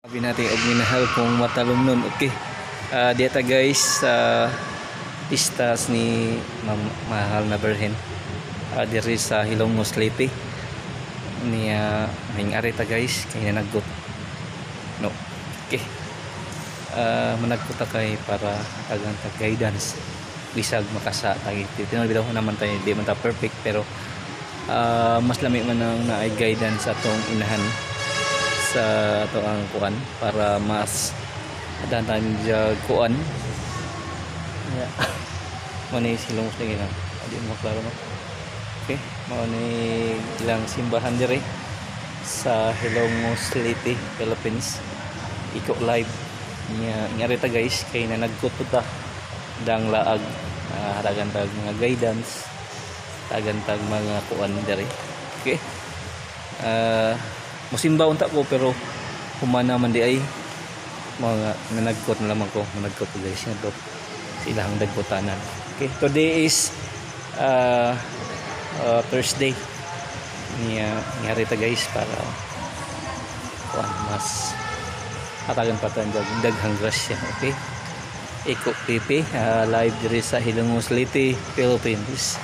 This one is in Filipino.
Sabi natin og minahal kung matalong nun. Okay. Dito guys sa pistas ni Mahal na Berhen. Diri sa Hilongos Leyte. Niya may arita guys kay naggot. No. Okay. Managkot kay para tagang guidance bisag makasa tagi. Tinol bitaw naman tayo di man ta perfect pero mas lami man ang naay guidance atong inahan sa ato ang kuan para mas adantan jag kuan ya mo ni silong sa gina di mo klaro mo. Okay, mo ni ilang simbahan dire sa Hilongos Leyte, Philippines. Iko live niya ngarita guys kay na nagkuto ta dang laag hadagan mga guidance tagantag mga kuan dire. Okay, musimba unta ko pero humana man di ay mga nanagkot na lamang ko managkot guys nga to silang dagkotanan. Okay, today is Thursday niya ngarita guys para kuan mas hatagan patan daghang grasya. Okay, Iko Pipi live diri sa Hilongos Leyte, Philippines.